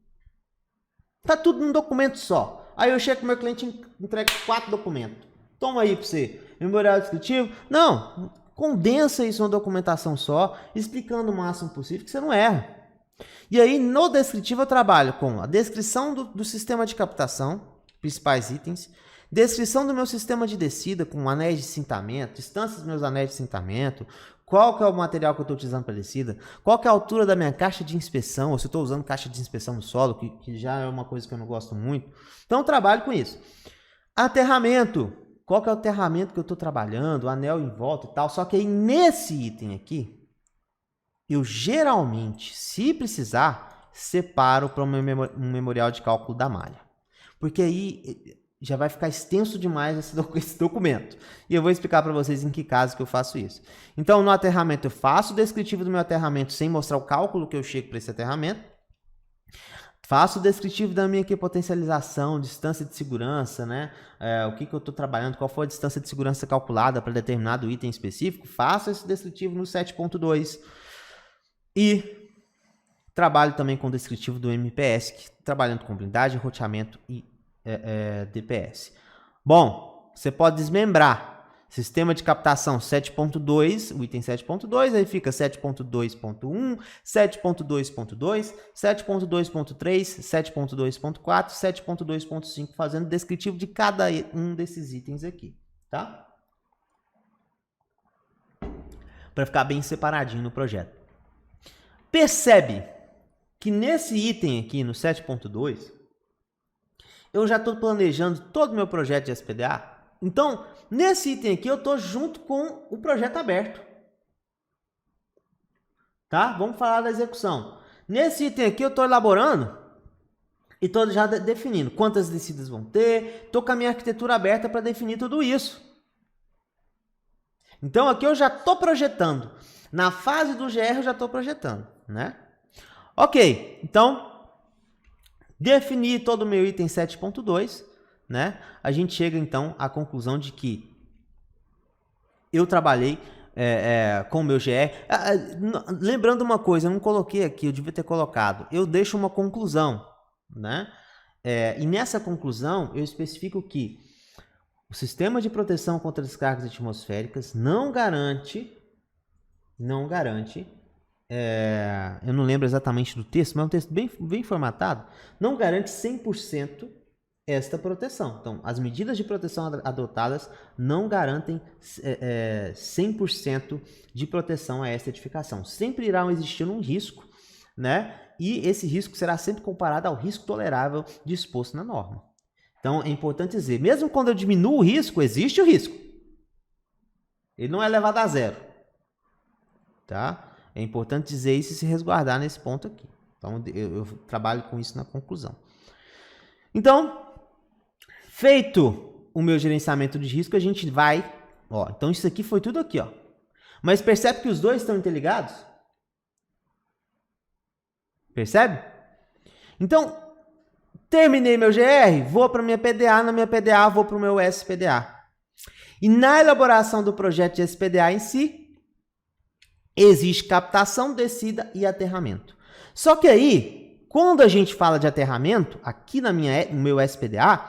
Tá tudo num documento só. Aí eu chego com o meu cliente e entrego 4 documentos. Toma aí para você. Memorial descritivo. Não, condensa isso numa documentação só, explicando o máximo possível que você não erra. E aí no descritivo eu trabalho com a descrição do sistema de captação, principais itens, descrição do meu sistema de descida com anéis de cintamento, distâncias dos meus anéis de cintamento, qual que é o material que eu estou utilizando para descida, qual que é a altura da minha caixa de inspeção, ou se eu estou usando caixa de inspeção no solo, que já é uma coisa que eu não gosto muito. Então eu trabalho com isso. Aterramento, qual que é o aterramento que eu estou trabalhando, o anel em volta e tal. Só que aí nesse item aqui, eu geralmente, se precisar, separo para um memorial de cálculo da malha. Porque aí já vai ficar extenso demais esse documento. E eu vou explicar para vocês em que caso que eu faço isso. Então, no aterramento, eu faço o descritivo do meu aterramento sem mostrar o cálculo que eu chego para esse aterramento. Faço o descritivo da minha equipotencialização, distância de segurança, né? O que eu estou trabalhando, qual foi a distância de segurança calculada para determinado item específico. Faço esse descritivo no 7.2. E trabalho também com o descritivo do MPS, trabalhando com blindagem, roteamento e DPS. Bom, você pode desmembrar. Sistema de captação 7.2, o item 7.2, aí fica 7.2.1, 7.2.2, 7.2.3, 7.2.4, 7.2.5, fazendo descritivo de cada um desses itens aqui, tá? Para ficar bem separadinho no projeto. Percebe que nesse item aqui, no 7.2, eu já estou planejando todo o meu projeto de SPDA. Então, nesse item aqui, eu estou junto com o projeto aberto. Tá? Vamos falar da execução. Nesse item aqui, eu estou elaborando e estou já definindo quantas descidas vão ter. Estou com a minha arquitetura aberta para definir tudo isso. Então, aqui eu já estou projetando. Na fase do GR, eu já estou projetando, né? Ok, então, defini todo o meu item 7.2, né? A gente chega, então, à conclusão de que eu trabalhei com o meu GR. Lembrando uma coisa, eu não coloquei aqui, eu devia ter colocado. Eu deixo uma conclusão, né? E nessa conclusão, eu especifico que o sistema de proteção contra descargas atmosféricas não garante, eu não lembro exatamente do texto, mas é um texto bem formatado, não garante 100% esta proteção. Então, as medidas de proteção adotadas não garantem 100% de proteção a esta edificação. Sempre irá existir um risco, né? E esse risco será sempre comparado ao risco tolerável disposto na norma. Então, é importante dizer, mesmo quando eu diminuo o risco, existe o risco. Ele não é levado a zero. Tá? É importante dizer isso e se resguardar nesse ponto aqui. Então, eu trabalho com isso na conclusão. Então, feito o meu gerenciamento de risco, a gente vai... então, isso aqui foi tudo aqui. Mas percebe que os dois estão interligados? Percebe? Então, terminei meu GR, vou para minha PDA, na minha PDA vou para o meu SPDA. E na elaboração do projeto de SPDA em si, existe captação, descida e aterramento. Só que aí, quando a gente fala de aterramento, aqui no meu SPDA,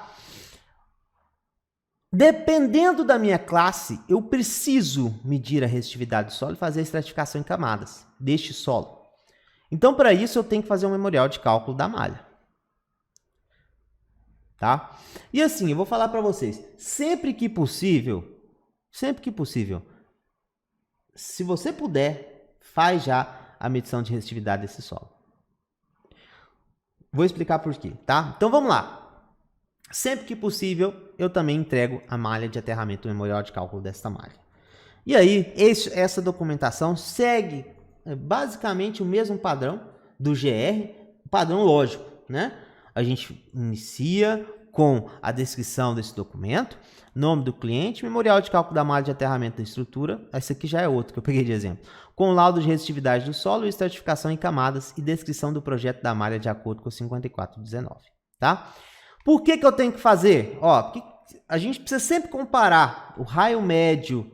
dependendo da minha classe, eu preciso medir a resistividade do solo e fazer a estratificação em camadas deste solo. Então, para isso, eu tenho que fazer um memorial de cálculo da malha. Tá? E assim, eu vou falar para vocês, sempre que possível, se você puder, faz já a medição de resistividade desse solo. Vou explicar por quê, tá? Então vamos lá. Sempre que possível, eu também entrego a malha de aterramento, o memorial de cálculo desta malha. E aí, essa documentação segue basicamente o mesmo padrão do GR, padrão lógico, né? A gente inicia com a descrição desse documento, nome do cliente, memorial de cálculo da malha de aterramento da estrutura, esse aqui já é outro que eu peguei de exemplo, com laudo de resistividade do solo e estratificação em camadas e descrição do projeto da malha de acordo com o 5419, tá? Por que eu tenho que fazer? Porque a gente precisa sempre comparar o raio médio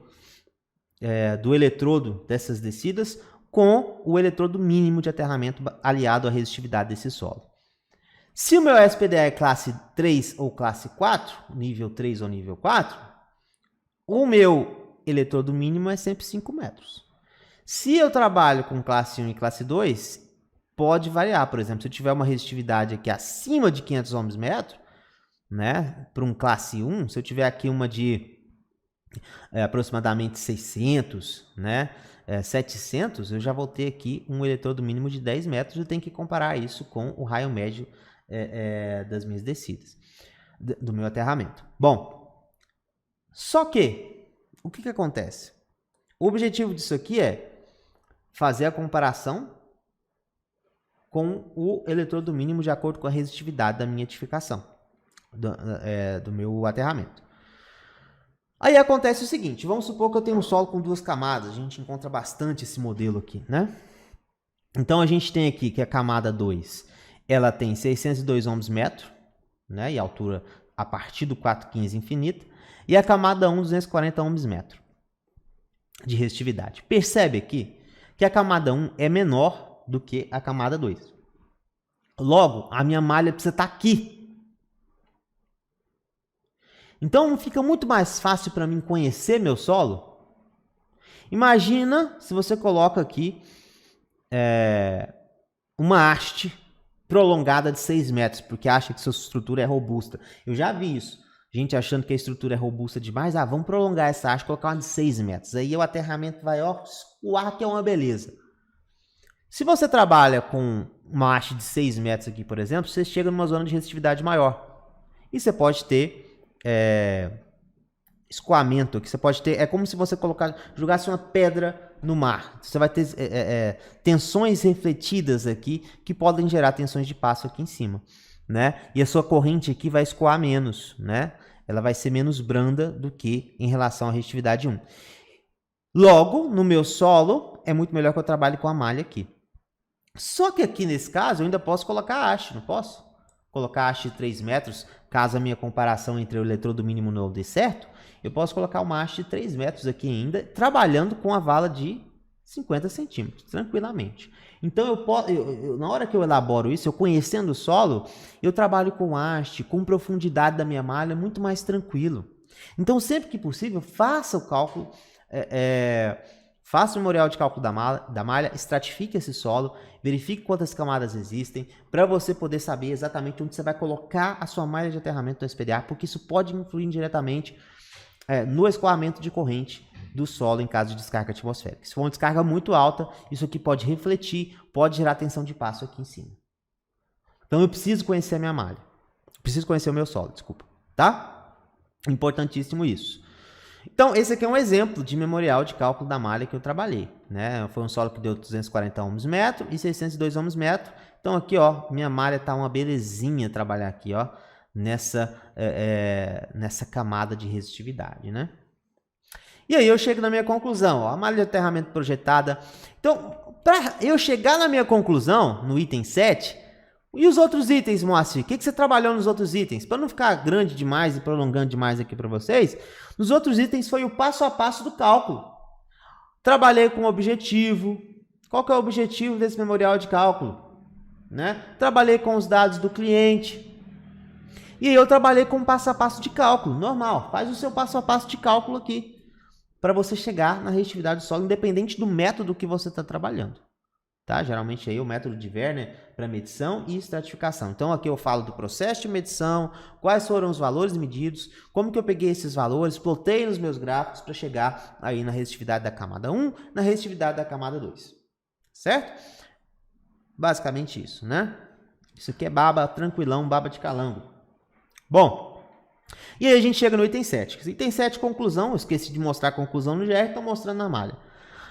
do eletrodo dessas descidas com o eletrodo mínimo de aterramento aliado à resistividade desse solo. Se o meu SPDA é classe 3 ou classe 4, nível 3 ou nível 4, o meu eletrodo mínimo é sempre 5 metros. Se eu trabalho com classe 1 e classe 2, pode variar. Por exemplo, se eu tiver uma resistividade aqui acima de 500 ohms metro, né, para um classe 1, se eu tiver aqui uma de aproximadamente 600, né, 700, eu já vou ter aqui um eletrodo mínimo de 10 metros. Eu tenho que comparar isso com o raio médio das minhas descidas, do meu aterramento. Bom, só que, o que acontece? O objetivo disso aqui é fazer a comparação com o eletrodo mínimo de acordo com a resistividade da minha edificação, do meu aterramento. Aí acontece o seguinte, vamos supor que eu tenho um solo com 2 camadas, a gente encontra bastante esse modelo aqui, né? Então a gente tem aqui que a camada 2, ela tem 602 ohms metro, né? E a altura a partir do 415 infinita, e a camada 1, 240 ohms metro de resistividade. Percebe aqui que a camada 1 é menor do que a camada 2. Logo, a minha malha precisa estar aqui. Então, fica muito mais fácil para mim conhecer meu solo. Imagina se você coloca aqui uma haste prolongada de 6 metros, porque acha que sua estrutura é robusta. Eu já vi isso. Gente achando que a estrutura é robusta demais. Ah, vamos prolongar essa haste, colocar uma de 6 metros. Aí o aterramento vai, ó, escoar, que é uma beleza. Se você trabalha com uma haste de 6 metros aqui, por exemplo, você chega numa zona de resistividade maior. E você pode ter escoamento aqui. Você pode ter, é como se você jogasse uma pedra no mar. Você vai ter tensões refletidas aqui que podem gerar tensões de passo aqui em cima, né? E a sua corrente aqui vai escoar menos, né? Ela vai ser menos branda do que em relação à resistividade 1. Logo, no meu solo, é muito melhor que eu trabalhe com a malha aqui. Só que aqui nesse caso, eu ainda posso colocar a haste, não posso? Colocar a haste de 3 metros, caso a minha comparação entre o eletrodo mínimo não dê certo, eu posso colocar uma haste de 3 metros aqui ainda, trabalhando com a vala de 50 centímetros, tranquilamente. Então, na hora que eu elaboro isso, eu conhecendo o solo, eu trabalho com haste, com profundidade da minha malha, muito mais tranquilo. Então, sempre que possível, faça o cálculo, faça o memorial de cálculo da malha, estratifique esse solo, verifique quantas camadas existem, para você poder saber exatamente onde você vai colocar a sua malha de aterramento do SPDA, porque isso pode influir diretamente no escoamento de corrente do solo em caso de descarga atmosférica. Se for uma descarga muito alta, isso aqui pode refletir, pode gerar tensão de passo aqui em cima. Então eu preciso conhecer a minha malha. Preciso conhecer o meu solo, desculpa. Tá? Importantíssimo isso. Então, esse aqui é um exemplo de memorial de cálculo da malha que eu trabalhei, né? Foi um solo que deu 240 ohms metro e 602 ohms metro. Então, aqui, ó, minha malha tá uma belezinha trabalhar aqui, ó, nessa camada de resistividade, né? E aí eu chego na minha conclusão, ó, a malha de aterramento projetada. Então, para eu chegar na minha conclusão, no item 7, e os outros itens, Moacir? O que você trabalhou nos outros itens? Para não ficar grande demais e prolongando demais aqui para vocês, nos outros itens foi o passo a passo do cálculo. Trabalhei com objetivo. Qual que é o objetivo desse memorial de cálculo? Né? Trabalhei com os dados do cliente. E eu trabalhei com passo a passo de cálculo. Normal, faz o seu passo a passo de cálculo aqui, para você chegar na resistividade do solo, independente do método que você está trabalhando. Tá? Geralmente aí o método de Werner para medição e estratificação. Então aqui eu falo do processo de medição, quais foram os valores medidos, como que eu peguei esses valores, plotei nos meus gráficos para chegar aí na resistividade da camada 1, na resistividade da camada 2. Certo? Basicamente isso, né? Isso aqui é baba tranquilão, baba de calango. Bom, e aí a gente chega no item 7. Item 7, conclusão. Eu esqueci de mostrar a conclusão no GR, estou mostrando na malha.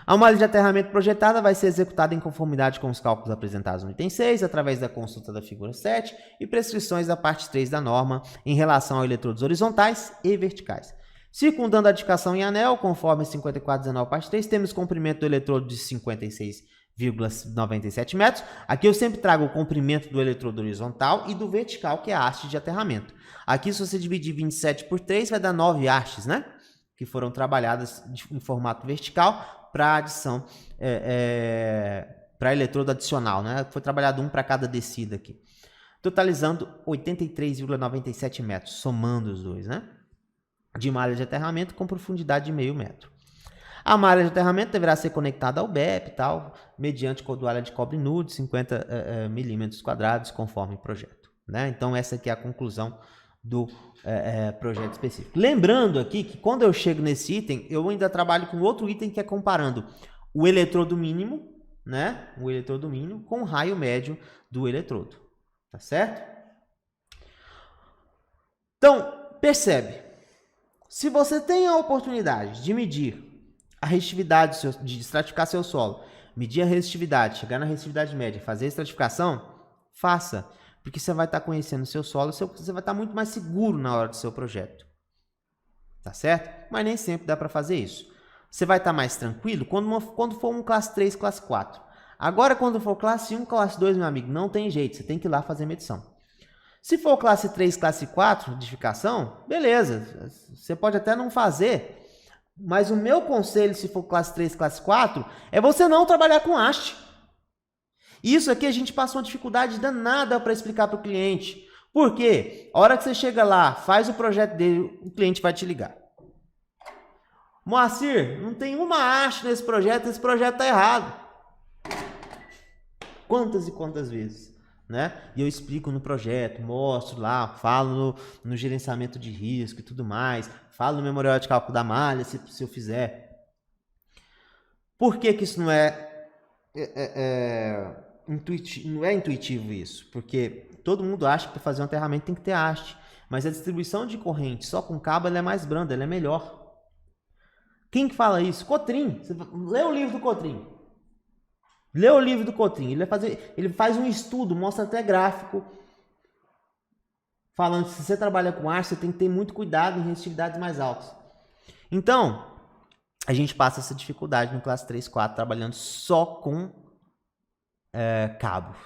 A malha de aterramento projetada vai ser executada em conformidade com os cálculos apresentados no item 6, através da consulta da figura 7 e prescrições da parte 3 da norma em relação a eletrodos horizontais e verticais. Circundando a edificação em anel, conforme 5419 parte 3, temos comprimento do eletrodo de 56,97 metros. Aqui eu sempre trago o comprimento do eletrodo horizontal e do vertical, que é a haste de aterramento. Aqui, se você dividir 27 por 3, vai dar 9 hastes, né? Que foram trabalhadas em formato vertical para adição, para eletrodo adicional, né? Foi trabalhado um para cada descida aqui, totalizando 83,97 metros, somando os dois, né? De malha de aterramento com profundidade de meio metro. A malha de aterramento deverá ser conectada ao BEP e tal, mediante cordoalha de cobre nu de 50 milímetros quadrados, conforme o projeto, né? Então essa aqui é a conclusão do projeto específico. Lembrando aqui que quando eu chego nesse item, eu ainda trabalho com outro item que é comparando o eletrodo mínimo, né? O eletrodo mínimo com o raio médio do eletrodo, tá certo? Então, percebe, se você tem a oportunidade de medir a resistividade, de estratificar seu solo, medir a resistividade, chegar na resistividade média, fazer a estratificação, faça. Porque você vai estar conhecendo o seu solo, você vai estar muito mais seguro na hora do seu projeto. Tá certo? Mas nem sempre dá para fazer isso. Você vai estar mais tranquilo quando for um classe 3, classe 4. Agora, quando for classe 1, classe 2, meu amigo, não tem jeito. Você tem que ir lá fazer medição. Se for classe 3, classe 4, edificação, beleza. Você pode até não fazer. Mas o meu conselho, se for classe 3, classe 4, é você não trabalhar com haste. Isso aqui a gente passa uma dificuldade danada para explicar para o cliente. Por quê? A hora que você chega lá, faz o projeto dele, o cliente vai te ligar. Moacir, não tem uma haste nesse projeto está errado. Quantas e quantas vezes? Né? E eu explico no projeto, mostro lá, falo no gerenciamento de risco e tudo mais, falo no memorial de cálculo da malha, se eu fizer. Por que que isso não é intuitivo isso? Porque todo mundo acha que para fazer um aterramento tem que ter haste, mas a distribuição de corrente só com cabo ela é mais branda, ela é melhor. Quem que fala isso? Cotrim. Lê o livro do Cotrim. Lê o livro do Cotrim. Ele faz um estudo, mostra até gráfico, falando que se você trabalha com haste, você tem que ter muito cuidado em resistividades mais altas. Então, a gente passa essa dificuldade no classe 3, 4, trabalhando só com cabo.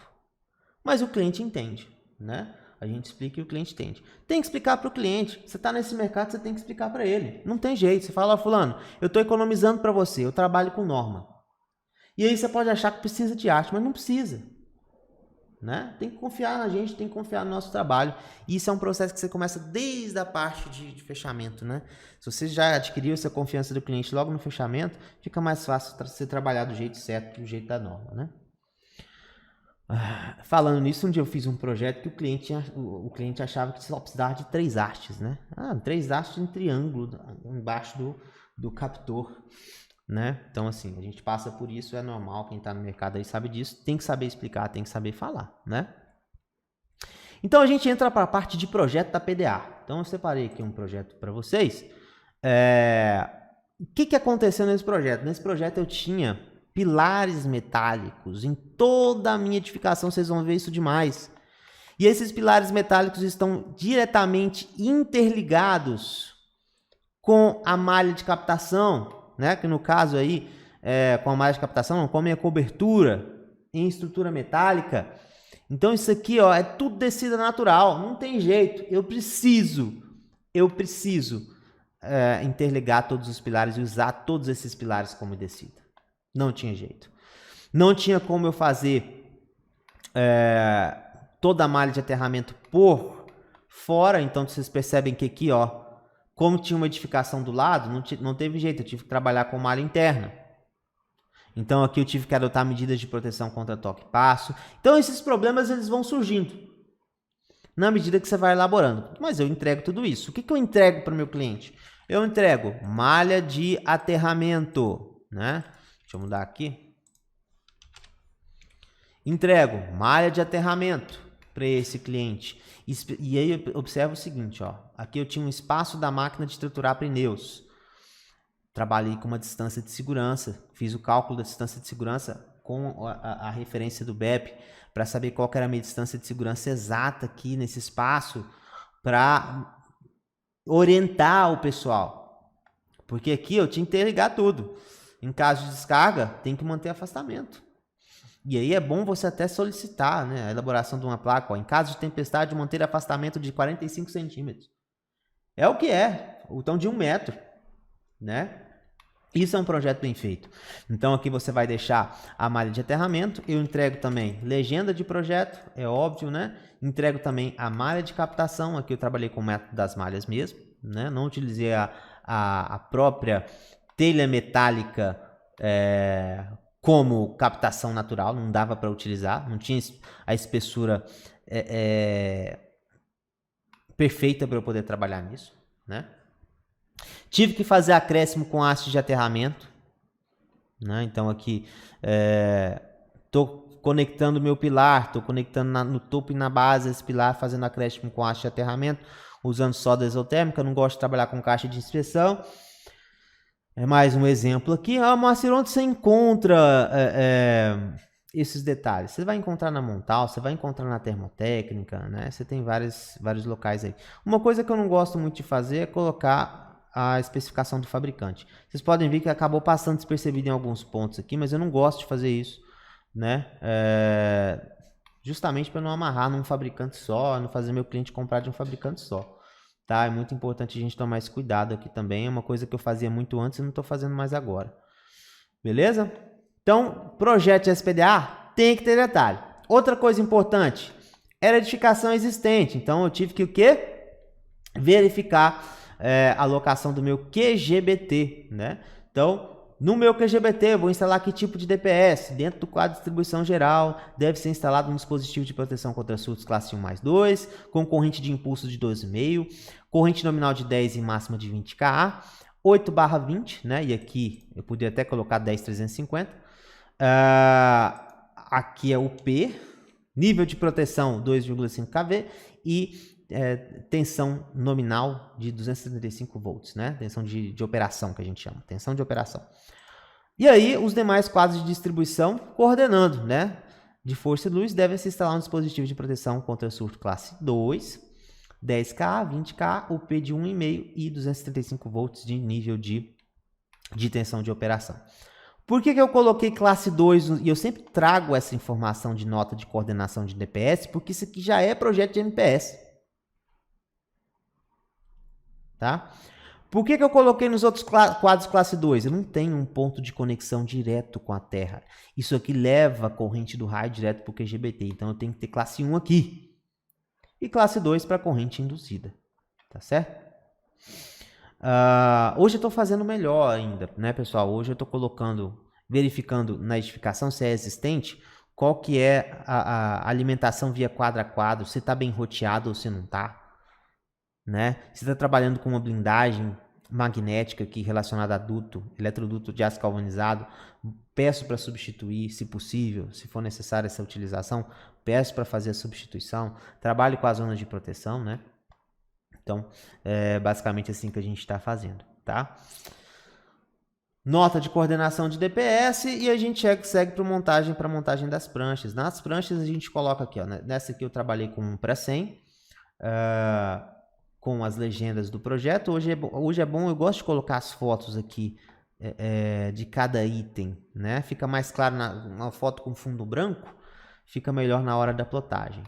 Mas o cliente entende, né? A gente explica e o cliente entende. Tem que explicar para o cliente. Você está nesse mercado, você tem que explicar para ele. Não tem jeito. Você fala, fulano, eu estou economizando para você, eu trabalho com norma. E aí você pode achar que precisa de arte, mas não precisa. Né? Tem que confiar na gente, tem que confiar no nosso trabalho. E isso é um processo que você começa desde a parte de fechamento. Né? Se você já adquiriu essa confiança do cliente logo no fechamento, fica mais fácil você trabalhar do jeito certo, do jeito da norma. Né? Falando nisso, um dia eu fiz um projeto que o cliente achava que só precisava de 3 hastes, né? 3 hastes em triângulo embaixo do captor, né? Então, assim, a gente passa por isso, é normal, quem está no mercado aí sabe disso, tem que saber explicar, tem que saber falar, né? Então, a gente entra para a parte de projeto da PDA. Então, eu separei aqui um projeto para vocês. O que aconteceu nesse projeto? Nesse projeto eu tinha pilares metálicos em toda a minha edificação, vocês vão ver isso demais. E esses pilares metálicos estão diretamente interligados com a malha de captação, né? Que no caso aí, com a malha de captação, não, com a minha cobertura em estrutura metálica. Então isso aqui, ó, é tudo descida natural, não tem jeito. Eu preciso interligar todos os pilares e usar todos esses pilares como descida. Não tinha jeito. Não tinha como eu fazer toda a malha de aterramento por fora. Então, vocês percebem que aqui, ó, como tinha uma edificação do lado, não teve jeito. Eu tive que trabalhar com malha interna. Então, aqui eu tive que adotar medidas de proteção contra toque e passo. Então, esses problemas eles vão surgindo na medida que você vai elaborando. Mas eu entrego tudo isso. O que eu entrego para o meu cliente? Eu entrego malha de aterramento, né? Deixa eu mudar aqui. Entrego malha de aterramento para esse cliente. E aí observa o seguinte, ó. Aqui eu tinha um espaço da máquina de estruturar pneus. Trabalhei com uma distância de segurança. Fiz o cálculo da distância de segurança com a referência do BEP para saber qual que era a minha distância de segurança exata aqui nesse espaço para orientar o pessoal. Porque aqui eu tinha que interligar tudo. Em caso de descarga, tem que manter afastamento. E aí é bom você até solicitar, né, a elaboração de uma placa. Ó, em caso de tempestade, manter afastamento de 45 centímetros. É o que é. Então, de 1 metro. Né? Isso é um projeto bem feito. Então, aqui você vai deixar a malha de aterramento. Eu entrego também legenda de projeto, é óbvio, né? Entrego também a malha de captação. Aqui eu trabalhei com o método das malhas mesmo. Né? Não utilizei a própria telha metálica como captação natural, não dava para utilizar, não tinha a espessura perfeita para eu poder trabalhar nisso, né? Tive que fazer acréscimo com haste de aterramento, né? Então aqui estou conectando meu pilar, estou conectando no topo e na base desse pilar, fazendo acréscimo com haste de aterramento, usando solda exotérmica, não gosto de trabalhar com caixa de inspeção. É mais um exemplo aqui. Ah, Moacir, onde você encontra esses detalhes? Você vai encontrar na Montal, você vai encontrar na Termotécnica, né? Você tem vários locais aí. Uma coisa que eu não gosto muito de fazer é colocar a especificação do fabricante. Vocês podem ver que acabou passando despercebido em alguns pontos aqui, mas eu não gosto de fazer isso, né? Justamente para não amarrar num fabricante só, não fazer meu cliente comprar de um fabricante só. Tá? É muito importante a gente tomar esse cuidado aqui também. É uma coisa que eu fazia muito antes e não estou fazendo mais agora. Beleza? Então, projeto de SPDA tem que ter detalhe. Outra coisa importante era a edificação existente. Então, eu tive que o quê? Verificar a locação do meu QGBT, né? Então, no meu QGBT, eu vou instalar que tipo de DPS? Dentro do quadro de distribuição geral, deve ser instalado um dispositivo de proteção contra surtos classe 1+2, com corrente de impulso de 12,5, corrente nominal de 10 e máxima de 20 kA, 8/20, né? E aqui eu poderia até colocar 10.350. Aqui é o P, nível de proteção 2,5 kV e tensão nominal de 275 volts, né? Tensão de operação que a gente chama, tensão de operação. E aí, os demais quadros de distribuição coordenando, né? De força e luz, deve se instalar um dispositivo de proteção contra surto classe 2, 10K, 20K, UP de 1,5 e 235 volts de nível de tensão de operação. Por que eu coloquei classe 2? E eu sempre trago essa informação de nota de coordenação de DPS, porque isso aqui já é projeto de MPS. Tá? Por que eu coloquei nos outros quadros classe 2? Eu não tenho um ponto de conexão direto com a Terra. Isso aqui leva a corrente do raio direto para o QGBT. Então, eu tenho que ter classe 1 aqui. E classe 2 para corrente induzida. Tá certo? Hoje eu estou fazendo melhor ainda, né, pessoal? Hoje eu estou verificando na edificação se é existente, qual que é a alimentação via quadro a quadro, se está bem roteado ou se não está. Né? Se está trabalhando com uma blindagem magnética aqui relacionada a duto, eletroduto de aço galvanizado, peço para substituir, se possível, se for necessária essa utilização, peço para fazer a substituição. Trabalho com a zona de proteção, né? Então, é basicamente assim que a gente está fazendo, tá? Nota de coordenação de DPS e a gente segue para montagem das pranchas. Nas pranchas a gente coloca aqui, ó, nessa aqui eu trabalhei com um pré-100, com as legendas do projeto. Hoje é bom, eu gosto de colocar as fotos aqui de cada item, né? Fica mais claro na foto com fundo branco, fica melhor na hora da plotagem,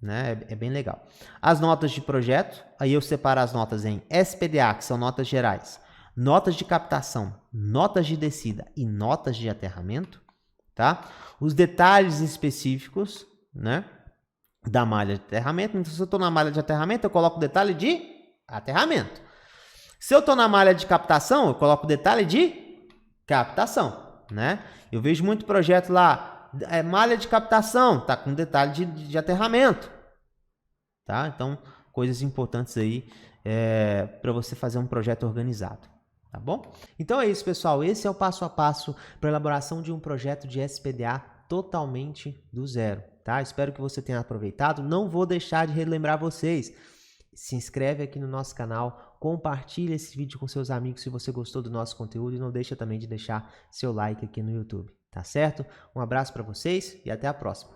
né? É bem legal. As notas de projeto, aí eu separo as notas em SPDA, que são notas gerais, notas de captação, notas de descida e notas de aterramento, tá? Os detalhes específicos, né, da malha de aterramento. Então, se eu estou na malha de aterramento, eu coloco o detalhe de aterramento. Se eu estou na malha de captação, eu coloco o detalhe de captação, né? Eu vejo muito projeto lá, malha de captação, tá com detalhe de aterramento, tá? Então, coisas importantes aí para você fazer um projeto organizado. Tá bom? Então é isso, pessoal. Esse é o passo a passo para a elaboração de um projeto de SPDA totalmente do zero, tá? Espero que você tenha aproveitado. Não vou deixar de relembrar vocês. Se inscreve aqui no nosso canal, compartilha esse vídeo com seus amigos se você gostou do nosso conteúdo e não deixa também de deixar seu like aqui no YouTube, tá certo? Um abraço para vocês e até a próxima.